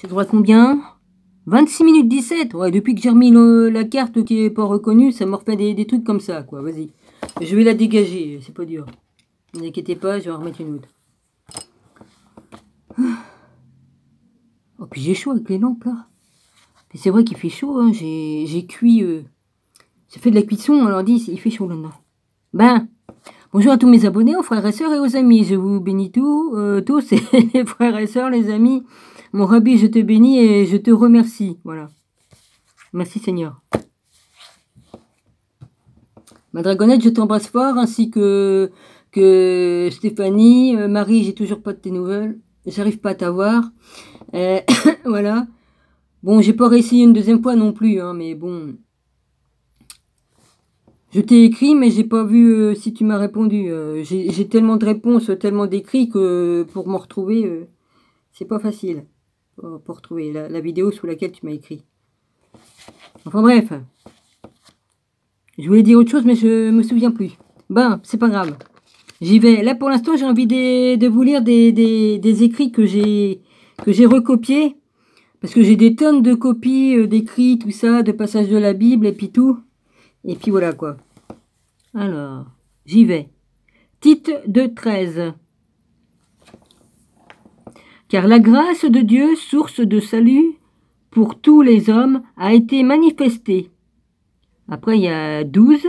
Ça devrait combien? 26 minutes 17. Ouais, depuis que j'ai remis la carte qui est pas reconnue, ça me refait des trucs comme ça, quoi. Vas-y. Je vais la dégager, c'est pas dur. Ne vous inquiétez pas, je vais en remettre une autre. Oh, puis j'ai chaud avec les lampes, là. C'est vrai qu'il fait chaud, hein. J'ai cuit... Ça fait de la cuisson, on leur dit, il fait chaud là-dedans. Ben, bonjour à tous mes abonnés, aux frères et sœurs et aux amis. Je vous bénis tous, les frères et sœurs, les amis. Mon Rabbi, je te bénis et je te remercie. Voilà. Merci Seigneur. Ma dragonnette, je t'embrasse fort, ainsi que Stéphanie. Marie, j'ai toujours pas de tes nouvelles. J'arrive pas à t'avoir. Voilà. Bon, j'ai pas réussi une deuxième fois non plus, hein, mais bon. Je t'ai écrit, mais j'ai pas vu si tu m'as répondu. J'ai tellement de réponses, tellement d'écrits que pour me retrouver, c'est pas facile. Pour retrouver la vidéo sous laquelle tu m'as écrit. Enfin bref. Je voulais dire autre chose, mais je me souviens plus. Ben, c'est pas grave. J'y vais. Là, pour l'instant, j'ai envie de vous lire des écrits que j'ai recopiés. Parce que j'ai des tonnes de copies d'écrits, tout ça, de passages de la Bible et puis tout. Et puis voilà quoi. Alors, j'y vais. Tite 2,13. Car la grâce de Dieu, source de salut pour tous les hommes, a été manifestée. Après, il y a 12.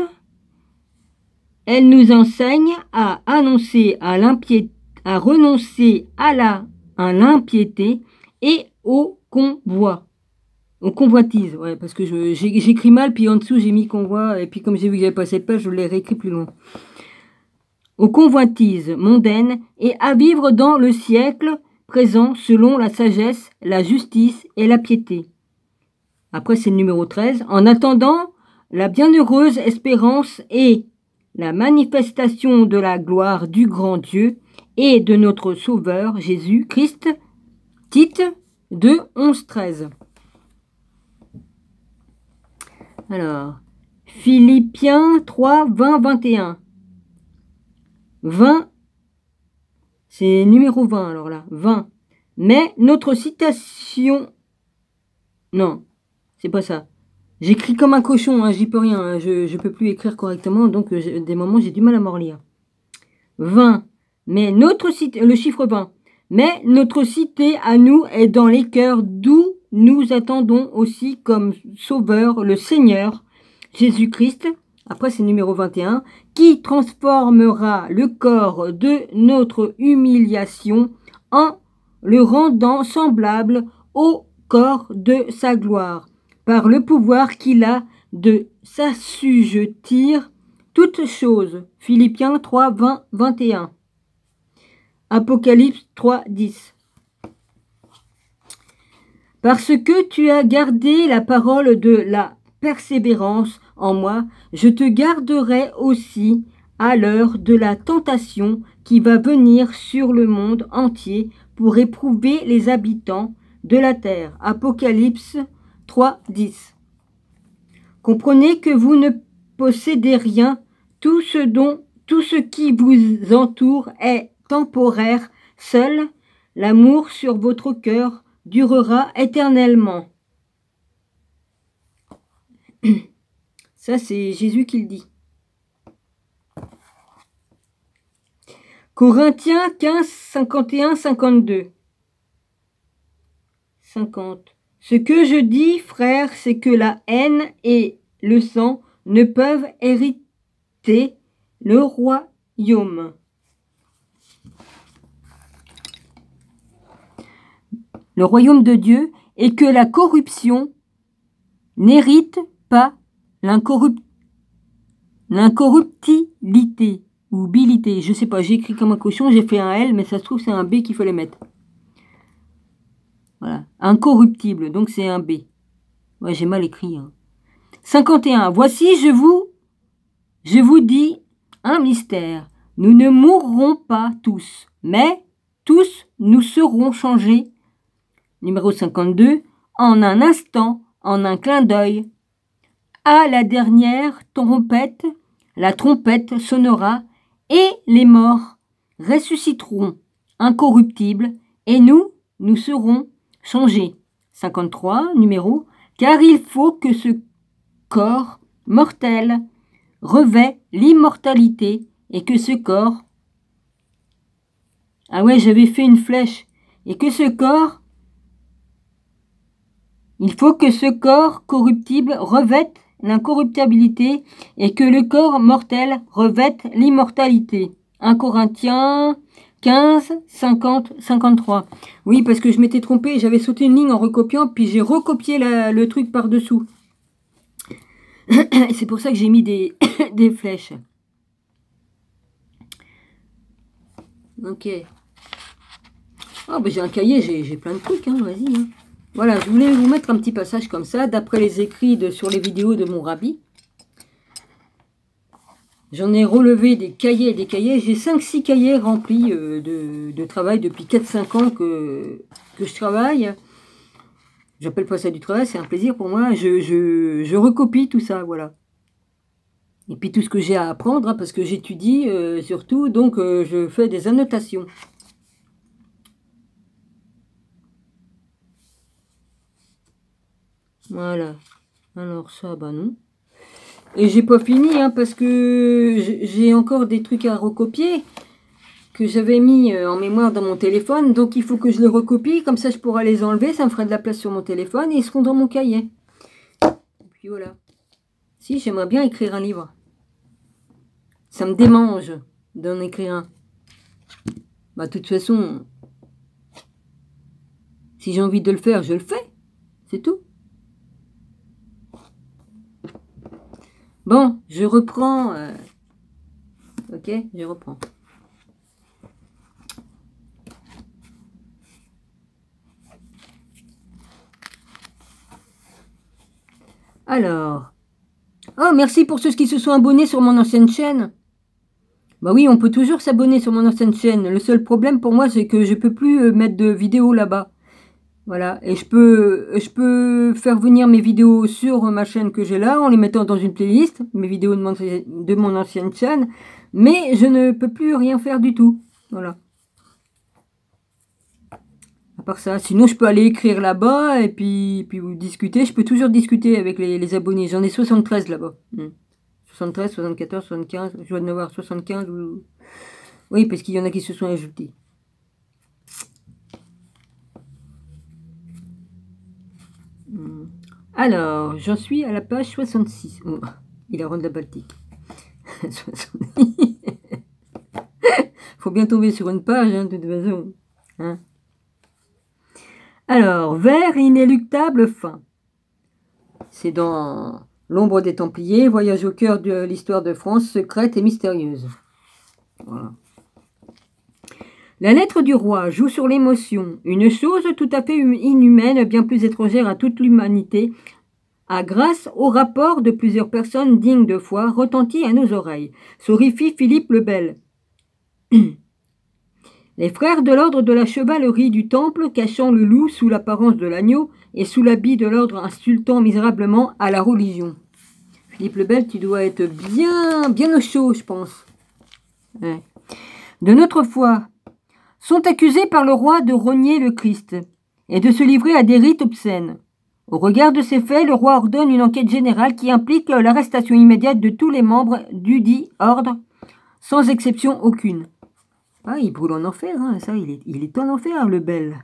Elle nous enseigne à annoncer à renoncer à l'impiété et au convoi. Au convoitise, ouais, parce que j'écris mal, puis en dessous j'ai mis convoi, et puis comme j'ai vu que j'avais pas cette page, je l'ai réécrit plus loin. Aux convoitises mondaines et à vivre dans le siècle présent selon la sagesse, la justice et la piété. Après c'est le numéro 13. En attendant la bienheureuse espérance et la manifestation de la gloire du grand Dieu et de notre Sauveur Jésus-Christ. Tite 2, 11, 13. Alors, Philippiens 3, 20, 21. 20, c'est numéro 20 alors là, 20. Mais notre citation... Non, c'est pas ça. J'écris comme un cochon, hein, j'y peux rien, hein, je peux plus écrire correctement, donc des moments j'ai du mal à m'en relire. 20. Mais notre cité, le chiffre 20. Mais notre cité à nous est dans les cœurs, d'où nous attendons aussi comme sauveur le Seigneur Jésus-Christ. Après c'est numéro 21. Qui transformera le corps de notre humiliation en le rendant semblable au corps de sa gloire, par le pouvoir qu'il a de s'assujettir toutes choses. Philippiens 3, 20, 21. Apocalypse 3, 10. Parce que tu as gardé la parole de la persévérance en moi, je te garderai aussi à l'heure de la tentation qui va venir sur le monde entier pour éprouver les habitants de la terre. Apocalypse 3, 10. Comprenez que vous ne possédez rien, tout ce qui vous entoure est temporaire, seul l'amour sur votre cœur durera éternellement. Ça, c'est Jésus qui le dit. Corinthiens 15, 51, 52. 50. Ce que je dis, frère, c'est que la haine et le sang ne peuvent hériter le royaume. Le royaume de Dieu, et que la corruption n'hérite pas l'incorruptibilité ou bilité. Je sais pas, j'ai écrit comme un cochon, j'ai fait un L, mais ça se trouve c'est un B qu'il fallait mettre. Voilà, incorruptible, donc c'est un B. Ouais, j'ai mal écrit. Hein. 51. Voici, je vous dis un mystère. Nous ne mourrons pas tous, mais tous nous serons changés. Numéro 52. En un instant, en un clin d'œil. À la dernière trompette, la trompette sonnera et les morts ressusciteront incorruptibles et nous serons changés. 53, numéro, car il faut que ce corps mortel revêt l'immortalité et que ce corps... Ah ouais, j'avais fait une flèche. Et que ce corps... Il faut que ce corps corruptible revête l'incorruptibilité et que le corps mortel revête l'immortalité. 1 Corinthiens 15, 50, 53. Oui, parce que je m'étais trompée, j'avais sauté une ligne en recopiant, puis j'ai recopié le truc par-dessous. C'est pour ça que j'ai mis des, des flèches. Ok. Ah, ben j'ai un cahier, j'ai plein de trucs, hein, vas-y. Hein. Voilà, je voulais vous mettre un petit passage comme ça, d'après les écrits sur les vidéos de mon rabbi. J'en ai relevé des cahiers et des cahiers. J'ai 5-6 cahiers remplis de travail depuis 4-5 ans que je travaille. J'appelle pas ça du travail, c'est un plaisir pour moi. Je recopie tout ça, voilà. Et puis tout ce que j'ai à apprendre, hein, parce que j'étudie surtout, donc je fais des annotations. Voilà. Alors ça, bah non. Et j'ai pas fini, hein, parce que j'ai encore des trucs à recopier que j'avais mis en mémoire dans mon téléphone. Donc il faut que je les recopie, comme ça je pourrai les enlever, ça me fera de la place sur mon téléphone et ils seront dans mon cahier. Et puis voilà. Si, j'aimerais bien écrire un livre. Ça me démange d'en écrire un. Bah de toute façon, si j'ai envie de le faire, je le fais. C'est tout. Bon, je reprends. Ok, je reprends. Alors. Oh, merci pour ceux qui se sont abonnés sur mon ancienne chaîne. Bah oui, on peut toujours s'abonner sur mon ancienne chaîne. Le seul problème pour moi, c'est que je peux plus mettre de vidéos là-bas. Voilà, et je peux faire venir mes vidéos sur ma chaîne que j'ai là, en les mettant dans une playlist, mes vidéos de mon ancienne chaîne, mais je ne peux plus rien faire du tout. Voilà. À part ça, sinon je peux aller écrire là-bas, et puis vous discuter. Je peux toujours discuter avec les abonnés. J'en ai 73 là-bas. 73, 74, 75, je dois en avoir 75. Oui, parce qu'il y en a qui se sont ajoutés. Alors, j'en suis à la page 66. Oh, il a rendu la Baltique. Faut bien tomber sur une page, hein, de toute façon. Hein. Alors, vers inéluctable fin. C'est dans L'ombre des Templiers, voyage au cœur de l'histoire de France, secrète et mystérieuse. Voilà. La lettre du roi joue sur l'émotion, une chose tout à fait inhumaine, bien plus étrangère à toute l'humanité, a grâce au rapport de plusieurs personnes dignes de foi, retentit à nos oreilles. Sorifie Philippe le Bel. Les frères de l'ordre de la chevalerie du temple, cachant le loup sous l'apparence de l'agneau et sous l'habit de l'ordre insultant misérablement à la religion. Philippe le Bel, tu dois être bien au chaud, je pense. Ouais. De notre foi, sont accusés par le roi de rogner le Christ et de se livrer à des rites obscènes. Au regard de ces faits, le roi ordonne une enquête générale qui implique l'arrestation immédiate de tous les membres du dit ordre, sans exception aucune. Ah, il brûle en enfer, hein, ça, il est en enfer, le Bel.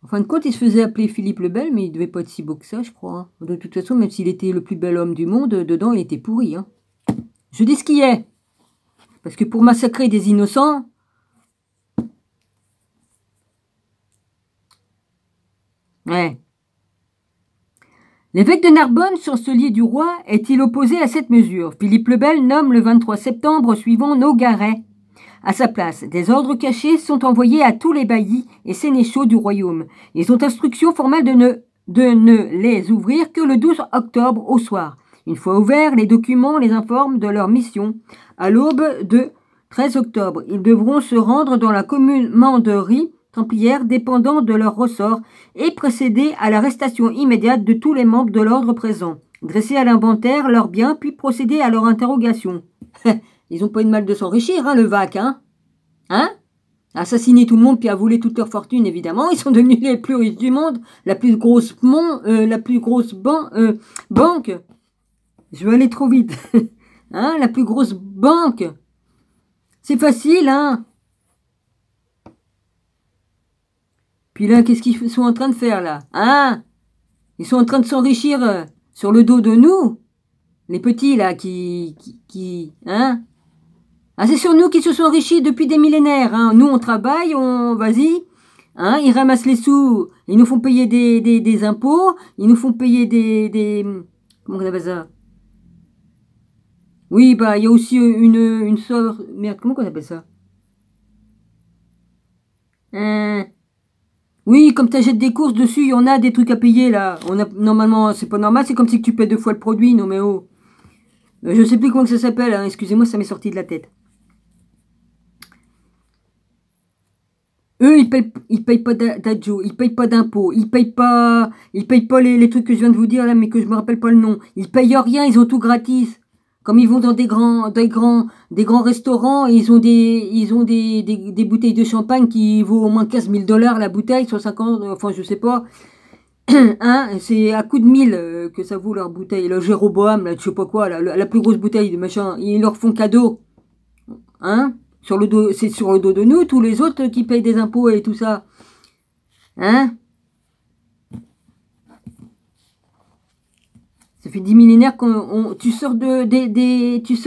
En fin de compte, il se faisait appeler Philippe le Bel, mais il devait pas être si beau que ça, je crois. Hein. De toute façon, même s'il était le plus bel homme du monde, dedans, il était pourri. Hein. Je dis ce qui est. Parce que pour massacrer des innocents... Ouais. L'évêque de Narbonne, chancelier du roi, est-il opposé à cette mesure? Philippe le Bel nomme le 23 septembre suivant Nogaret. À sa place, des ordres cachés sont envoyés à tous les baillis et sénéchaux du royaume. Ils ont instruction formelle de ne les ouvrir que le 12 octobre au soir. Une fois ouverts, les documents les informent de leur mission. À l'aube de 13 octobre, ils devront se rendre dans la commanderie templière dépendant de leur ressort et procéder à l'arrestation immédiate de tous les membres de l'ordre présents. Dresser à l'inventaire leurs biens, puis procéder à leur interrogation. Ils n'ont pas eu de mal de s'enrichir, hein, le VAC, hein? Hein? assassiné tout le monde puis a volé toute leur fortune, évidemment. Ils sont devenus les plus riches du monde, la plus grosse, banque. Je vais aller trop vite. Hein, la plus grosse banque. C'est facile, hein. Puis là, qu'est-ce qu'ils sont en train de faire, là? Hein? Ils sont en train de s'enrichir sur le dos de nous. Les petits, là, hein? Ah, c'est sur nous qui se sont enrichis depuis des millénaires, hein. Nous, on travaille, vas-y. Hein? Ils ramassent les sous. Ils nous font payer des impôts. Ils nous font payer comment on appelle ça? Oui, bah, il y a aussi une sorte... Merde, comment on appelle ça? Oui, comme tu achètes des courses dessus, il y en a des trucs à payer, là. Normalement, c'est pas normal, c'est comme si tu payes 2 fois le produit, non mais oh. Je sais plus comment que ça s'appelle, hein. Excusez-moi, ça m'est sorti de la tête. Eux, ils payent pas d'adjo, ils payent pas d'impôts, ils payent pas les trucs que je viens de vous dire, là, mais que je me rappelle pas le nom. Ils payent rien, ils ont tout gratis. Comme ils vont dans des grands restaurants, ils ont des bouteilles de champagne qui vaut au moins 15 000 $ la bouteille, soit 50, enfin je sais pas. Hein, c'est à coup de 1000 que ça vaut leur bouteille. Le Jéroboam, là, je sais pas quoi, la plus grosse bouteille de machin, ils leur font cadeau. Hein, c'est sur le dos de nous, tous les autres qui payent des impôts et tout ça. Hein? Ça fait 10 millénaires tu sors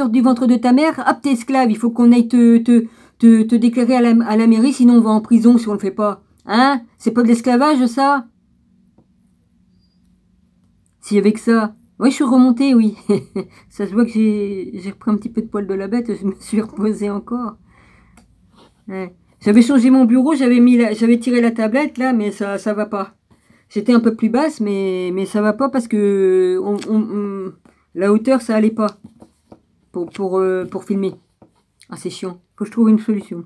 du ventre de ta mère, hop, t'es esclave. Il faut qu'on aille te déclarer à la mairie, sinon on va en prison si on le fait pas. Hein? C'est pas de l'esclavage, ça? Si, avec ça. Oui, je suis remontée, oui. Ça se voit que j'ai repris un petit peu de poil de la bête, je me suis reposée encore. Ouais. J'avais changé mon bureau, j'avais tiré la tablette, là, mais ça va pas. J'étais un peu plus basse, mais ça va pas parce que la hauteur, ça allait pas pour filmer. Ah, c'est chiant. Faut que je trouve une solution.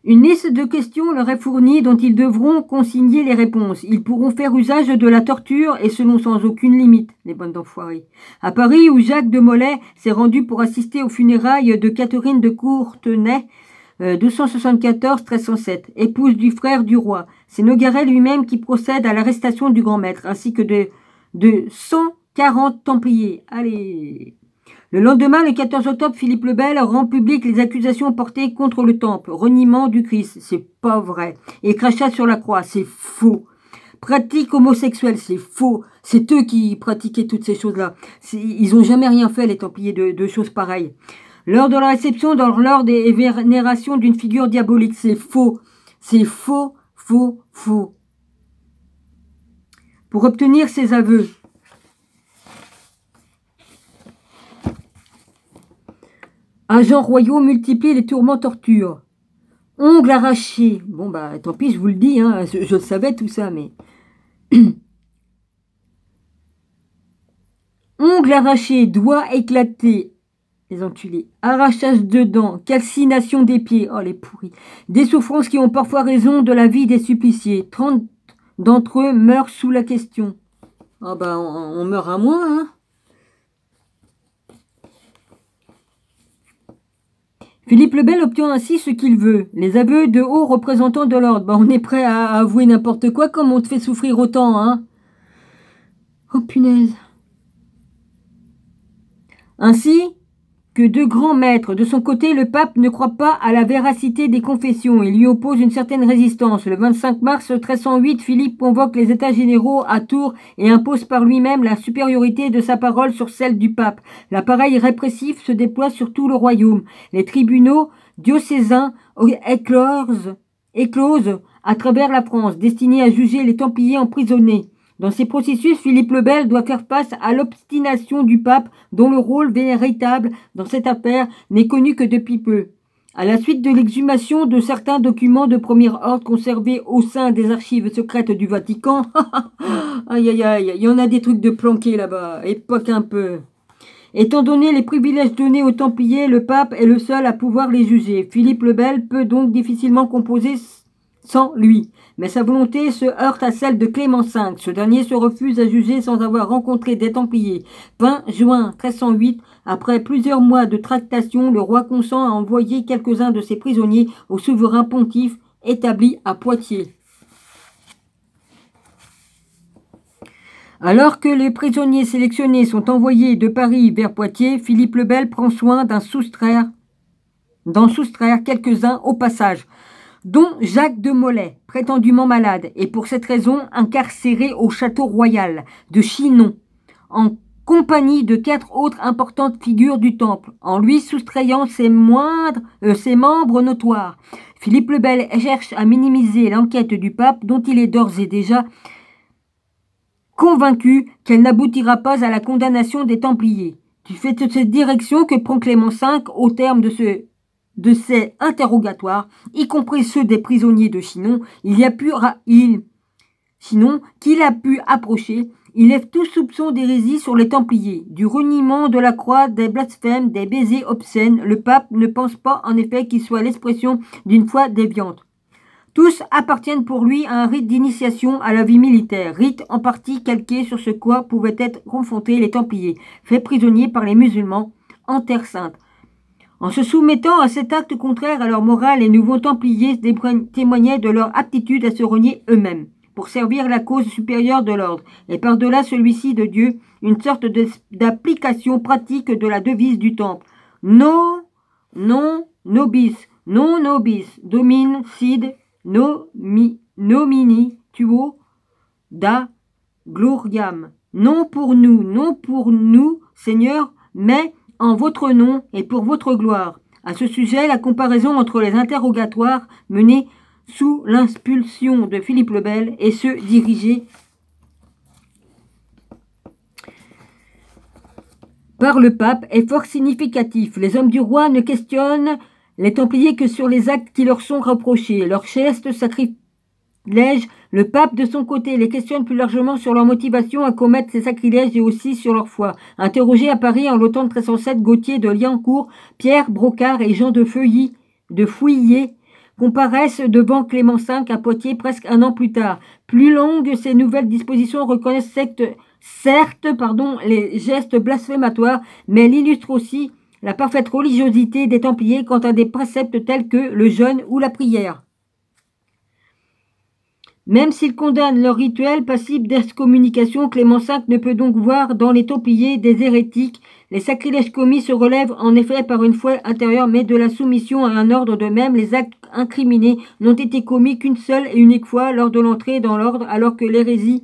Une liste de questions leur est fournie dont ils devront consigner les réponses. Ils pourront faire usage de la torture et selon sans aucune limite, les bandes d'enfoirés. À Paris, où Jacques de Molay s'est rendu pour assister aux funérailles de Catherine de Courtenay, 274-1307, épouse du frère du roi. C'est Nogaret lui-même qui procède à l'arrestation du grand maître, ainsi que de 140 Templiers. Allez. Le lendemain, le 14 octobre, Philippe le Bel rend public les accusations portées contre le temple. Reniement du Christ, c'est pas vrai. Et crachat sur la croix, c'est faux. Pratique homosexuelle, c'est faux. C'est eux qui pratiquaient toutes ces choses-là. Ils ont jamais rien fait, les Templiers, de choses pareilles. Lors de la réception, lors des vénérations d'une figure diabolique, c'est faux. C'est faux, faux, faux. Pour obtenir ces aveux, agents royaux multiplient les tourments tortures. Ongles arrachés. Bon, bah, tant pis, je vous le dis, hein, je le savais tout ça, mais... Ongles arrachés, doigts éclatés. Les enculés. Arrachage de dents, calcination des pieds. Oh, les pourris. Des souffrances qui ont parfois raison de la vie des suppliciés. 30 d'entre eux meurent sous la question. Ah, bah, on meurt à moins, hein. Philippe le Bel obtient ainsi ce qu'il veut. Les aveux de hauts représentants de l'ordre. Bah, on est prêt à avouer n'importe quoi comme on te fait souffrir autant, hein. Oh, punaise. Ainsi que deux grands maîtres. De son côté, le pape ne croit pas à la véracité des confessions. Il lui oppose une certaine résistance. Le 25 mars 1308, Philippe convoque les États généraux à Tours et impose par lui-même la supériorité de sa parole sur celle du pape. L'appareil répressif se déploie sur tout le royaume. Les tribunaux diocésains éclosent à travers la France, destinés à juger les Templiers emprisonnés. Dans ces processus, Philippe le Bel doit faire face à l'obstination du pape, dont le rôle véritable dans cette affaire n'est connu que depuis peu. À la suite de l'exhumation de certains documents de premier ordre conservés au sein des archives secrètes du Vatican, aïe aïe aïe, il y en a des trucs de planqués là-bas, et pas qu'un peu. Étant donné les privilèges donnés aux Templiers, le pape est le seul à pouvoir les juger. Philippe le Bel peut donc difficilement sans lui. Mais sa volonté se heurte à celle de Clément V. Ce dernier se refuse à juger sans avoir rencontré des Templiers. 20 juin 1308, après plusieurs mois de tractation, le roi consent à envoyer quelques-uns de ses prisonniers au souverain pontife établi à Poitiers. Alors que les prisonniers sélectionnés sont envoyés de Paris vers Poitiers, Philippe le Bel prend soin d'en soustraire quelques-uns au passage, dont Jacques de Molay, prétendument malade, et pour cette raison incarcéré au château royal de Chinon, en compagnie de 4 autres importantes figures du temple, en lui soustrayant ses membres notoires. Philippe le Bel cherche à minimiser l'enquête du pape, dont il est d'ores et déjà convaincu qu'elle n'aboutira pas à la condamnation des Templiers. Du fait de cette direction que prend Clément V au terme de ces interrogatoires, y compris ceux des prisonniers de Chinon, qu'il a pu approcher, il lève tout soupçon d'hérésie sur les Templiers. Du reniement de la croix, des blasphèmes, des baisers obscènes, le pape ne pense pas en effet qu'il soit l'expression d'une foi déviante. Tous appartiennent pour lui à un rite d'initiation à la vie militaire, rite en partie calqué sur ce quoi pouvaient être confrontés les Templiers, faits prisonniers par les musulmans en Terre Sainte. En se soumettant à cet acte contraire à leur morale, les nouveaux Templiers témoignaient de leur aptitude à se renier eux-mêmes, pour servir la cause supérieure de l'ordre, et par-delà celui-ci de Dieu, une sorte d'application pratique de la devise du temple. Non nobis, domine sid, nomini tuo da gloriam. Non pour nous, Seigneur, mais en votre nom et pour votre gloire. À ce sujet, la comparaison entre les interrogatoires menés sous l'impulsion de Philippe le Bel et ceux dirigés par le pape est fort significatif. Les hommes du roi ne questionnent les Templiers que sur les actes qui leur sont reprochés, leurs gestes sacrilèges. Le pape, de son côté, les questionne plus largement sur leur motivation à commettre ces sacrilèges et aussi sur leur foi. Interrogés à Paris en l'automne 1307, Gauthier de Liancourt, Pierre Brocard et Jean de Fouillé comparaissent devant Clément V à Poitiers presque un an plus tard. Plus longues, ces nouvelles dispositions reconnaissent certes, les gestes blasphématoires, mais elles illustrent aussi la parfaite religiosité des Templiers quant à des préceptes tels que le jeûne ou la prière. Même s'ils condamnent leur rituel passible d'excommunication, Clément V ne peut donc voir dans les Templiers des hérétiques. Les sacrilèges commis se relèvent en effet par une foi intérieure, mais de la soumission à un ordre. De même, les actes incriminés n'ont été commis qu'une seule et unique fois lors de l'entrée dans l'ordre, alors que l'hérésie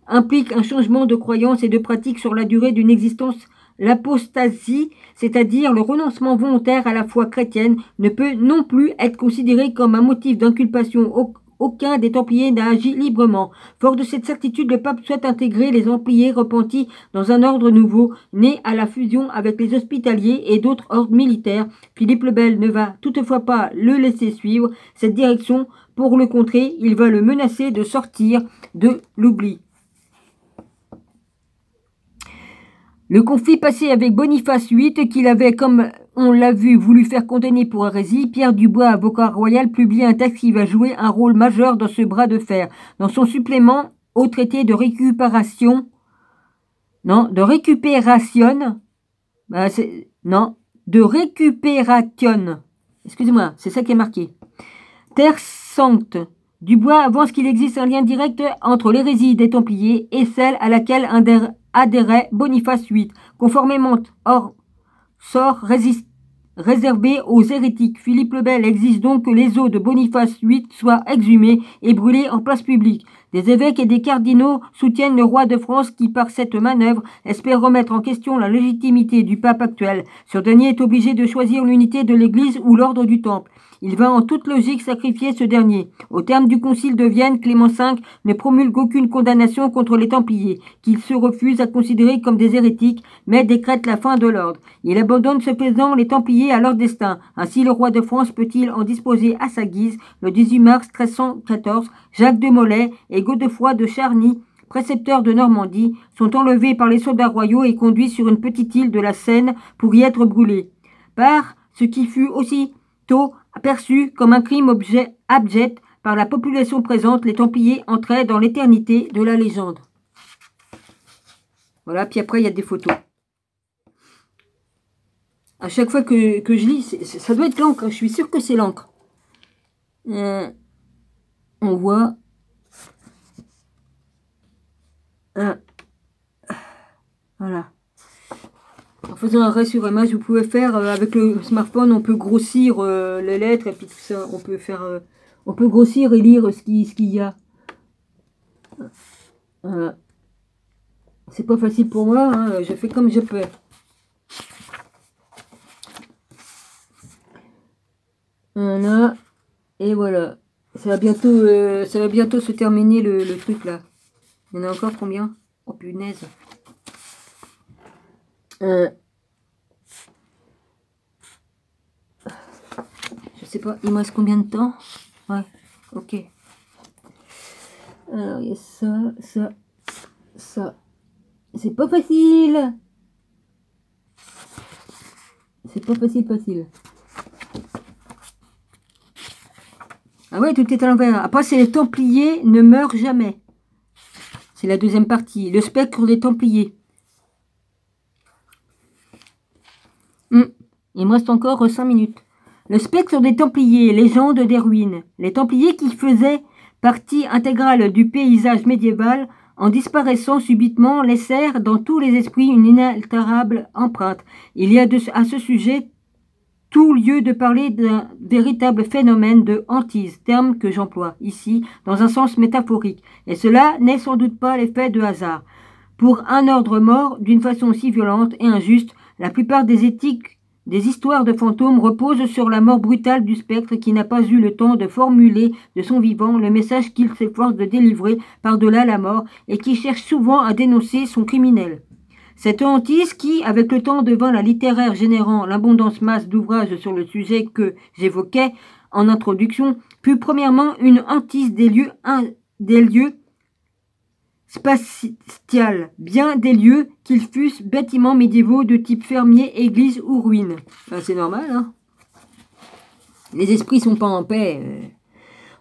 implique un changement de croyance et de pratique sur la durée d'une existence. L'apostasie, c'est-à-dire le renoncement volontaire à la foi chrétienne, ne peut non plus être considéré comme un motif d'inculpation. Aucun des Templiers n'a agi librement. Fort de cette certitude, le pape souhaite intégrer les Templiers repentis dans un ordre nouveau, né à la fusion avec les Hospitaliers et d'autres ordres militaires. Philippe le Bel ne va toutefois pas le laisser suivre cette direction. Pour le contrer, il va le menacer de sortir de l'oubli. Le conflit passé avec Boniface VIII, qu'il avait, comme on l'a vu, voulu faire condamner pour hérésie, Pierre Dubois, avocat royal, publie un texte qui va jouer un rôle majeur dans ce bras de fer. Dans son supplément au traité de récupération, excusez-moi, c'est ça qui est marqué. Terre Sainte. Dubois avance qu'il existe un lien direct entre l'hérésie des Templiers et celle à laquelle adhérait Boniface VIII, conformément sort réservé aux hérétiques. Philippe le Bel exige donc que les os de Boniface VIII soient exhumés et brûlés en place publique. Des évêques et des cardinaux soutiennent le roi de France qui, par cette manœuvre, espère remettre en question la légitimité du pape actuel. Ce dernier est obligé de choisir l'unité de l'Église ou l'ordre du Temple. Il va en toute logique sacrifier ce dernier. Au terme du concile de Vienne, Clément V ne promulgue aucune condamnation contre les Templiers, qu'il se refuse à considérer comme des hérétiques, mais décrète la fin de l'ordre. Il abandonne ce faisant les Templiers à leur destin. Ainsi, le roi de France peut-il en disposer à sa guise. Le 18 mars 1314, Jacques de Molay et Godefroy de Charny, précepteurs de Normandie, sont enlevés par les soldats royaux et conduits sur une petite île de la Seine pour y être brûlés. Par ce qui fut aussitôt perçu comme un crime abject par la population présente, les Templiers entraient dans l'éternité de la légende. Voilà, puis après, il y a des photos. À chaque fois que je lis, ça doit être l'encre, je suis sûre que c'est l'encre. On voit... voilà. En faisant un arrêt sur image, vous pouvez faire, avec le smartphone, on peut grossir les lettres et puis tout ça. On peut faire... on peut grossir et lire ce qu'il y a. C'est pas facile pour moi, hein, je fais comme je peux. Voilà. Et voilà. Ça va bientôt se terminer le truc là. Il y en a encore combien? Oh punaise. Je sais pas, il me reste combien de temps? Ouais, ok. Alors il y a ça. C'est pas facile. C'est pas facile. Ah ouais, tout est à l'envers. Après, c'est les Templiers ne meurent jamais. C'est la deuxième partie. Le spectre des Templiers. Il me reste encore 5 minutes. Le spectre des Templiers, légende des ruines. Les Templiers qui faisaient partie intégrale du paysage médiéval, en disparaissant subitement, laissèrent dans tous les esprits une inaltérable empreinte. Il y a à ce sujet tout lieu de parler d'un véritable phénomène de hantise, terme que j'emploie ici dans un sens métaphorique. Et cela n'est sans doute pas l'effet de hasard. Pour un ordre mort, d'une façon si violente et injuste, la plupart des histoires de fantômes reposent sur la mort brutale du spectre qui n'a pas eu le temps de formuler de son vivant le message qu'il s'efforce de délivrer par-delà la mort et qui cherche souvent à dénoncer son criminel. Cette hantise qui, avec le temps, devint la littéraire générant l'abondance masse d'ouvrages sur le sujet que j'évoquais en introduction, fut premièrement une hantise des lieux spatial, bien des lieux qu'ils fussent bâtiments médiévaux de type fermier, église ou ruine. Ben, c'est normal, hein. Les esprits sont pas en paix.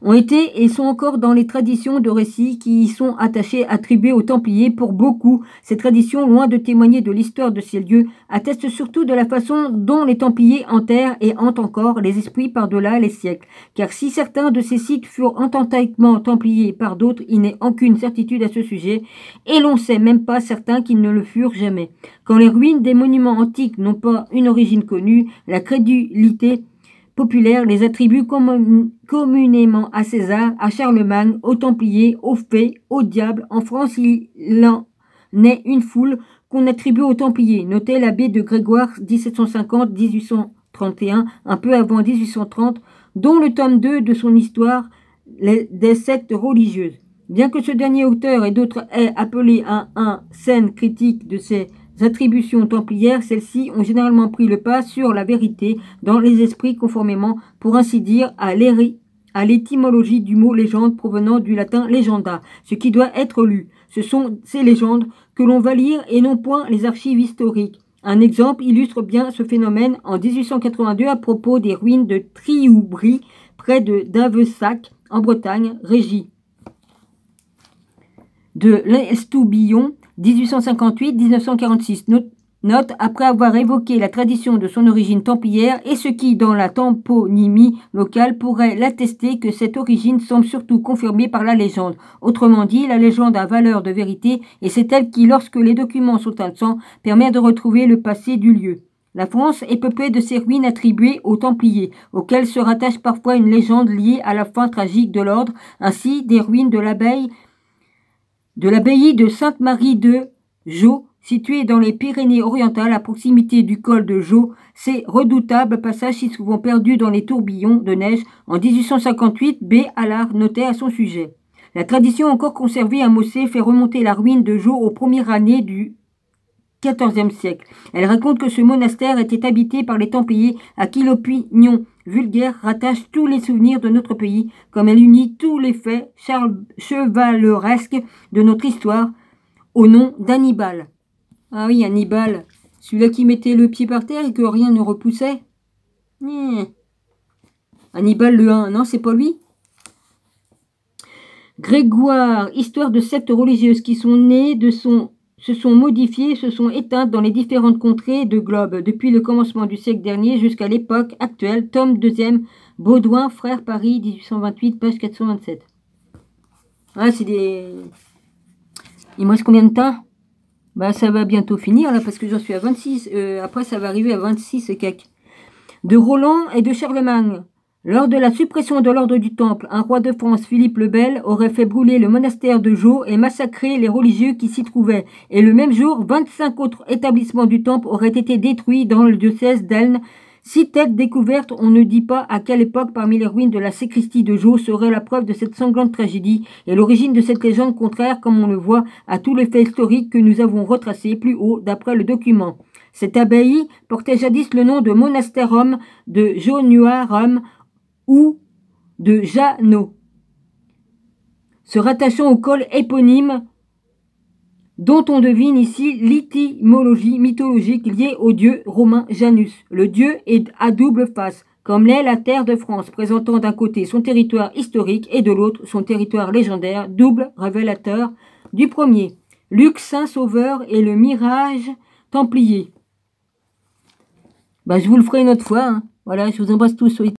Ont été et sont encore dans les traditions de récits qui y sont attachés, attribués aux Templiers. Pour beaucoup, ces traditions, loin de témoigner de l'histoire de ces lieux, attestent surtout de la façon dont les Templiers enterrent et hantent encore les esprits par-delà les siècles. Car si certains de ces sites furent authentiquement templiers par d'autres, il n'est aucune certitude à ce sujet, et l'on sait même pas certains qu'ils ne le furent jamais. Quand les ruines des monuments antiques n'ont pas une origine connue, la crédulité populaire les attribue communément à César, à Charlemagne, aux Templiers, aux fées, au diable. En France, il en est une foule qu'on attribue aux Templiers. Notez l'abbé de Grégoire, 1750-1831, un peu avant 1830, dont le tome 2 de son histoire des sectes religieuses. Bien que ce dernier auteur et d'autres aient appelé à un scène critique de ces attributions templières, celles-ci ont généralement pris le pas sur la vérité dans les esprits conformément, pour ainsi dire, à l'étymologie du mot légende provenant du latin legenda, ce qui doit être lu. Ce sont ces légendes que l'on va lire et non point les archives historiques. Un exemple illustre bien ce phénomène en 1882 à propos des ruines de Trioubry, près de Davessac, en Bretagne, régie de l'Estoubillon, 1858-1946. Note, après avoir évoqué la tradition de son origine templière et ce qui, dans la toponymie locale, pourrait l'attester, que cette origine semble surtout confirmée par la légende. Autrement dit, la légende a valeur de vérité et c'est elle qui, lorsque les documents sont absents, permet de retrouver le passé du lieu. La France est peuplée de ces ruines attribuées aux Templiers, auxquelles se rattache parfois une légende liée à la fin tragique de l'ordre, ainsi des ruines de l'abbaye de Sainte-Marie de Jeaux, située dans les Pyrénées-Orientales à proximité du col de Jeaux. Ces redoutables passages si souvent perdus dans les tourbillons de neige. En 1858, B. Allard notait à son sujet. La tradition encore conservée à Mossé fait remonter la ruine de Jeaux aux premières années du XIVe siècle. Elle raconte que ce monastère était habité par les Templiers, à qui l'opinion vulgaire rattache tous les souvenirs de notre pays, comme elle unit tous les faits chevaleresques de notre histoire au nom d'Hannibal. Ah oui, Hannibal, celui-là qui mettait le pied par terre et que rien ne repoussait. Hannibal le 1, non, c'est pas lui? Grégoire, histoire de sectes religieuses qui sont nées, se sont modifiées, se sont éteintes dans les différentes contrées de globe, depuis le commencement du siècle dernier jusqu'à l'époque actuelle. Tome 2e, Baudouin, Frères, Paris, 1828, page 427. Ah, c'est des... Il me reste combien de temps? Bah, ça va bientôt finir, là, parce que j'en suis à 26. Après, ça va arriver à 26 et quelques. De Roland et de Charlemagne. Lors de la suppression de l'ordre du Temple, un roi de France, Philippe le Bel, aurait fait brûler le monastère de Jeaux et massacrer les religieux qui s'y trouvaient. Et le même jour, 25 autres établissements du Temple auraient été détruits dans le diocèse d'Elne. Si tête découverte, on ne dit pas à quelle époque parmi les ruines de la sacristie de Jeaux serait la preuve de cette sanglante tragédie et l'origine de cette légende contraire, comme on le voit, à tous les faits historiques que nous avons retracés plus haut d'après le document. Cette abbaye portait jadis le nom de Monasterum de Jonuarum ou de Janot, se rattachant au col éponyme dont on devine ici l'étymologie mythologique liée au dieu romain Janus. Le dieu est à double face, comme l'est la terre de France, présentant d'un côté son territoire historique et de l'autre son territoire légendaire, double révélateur du premier. Luc Saint-Sauveur et le mirage templier. Bah, je vous le ferai une autre fois. Hein. Voilà, je vous embrasse tous.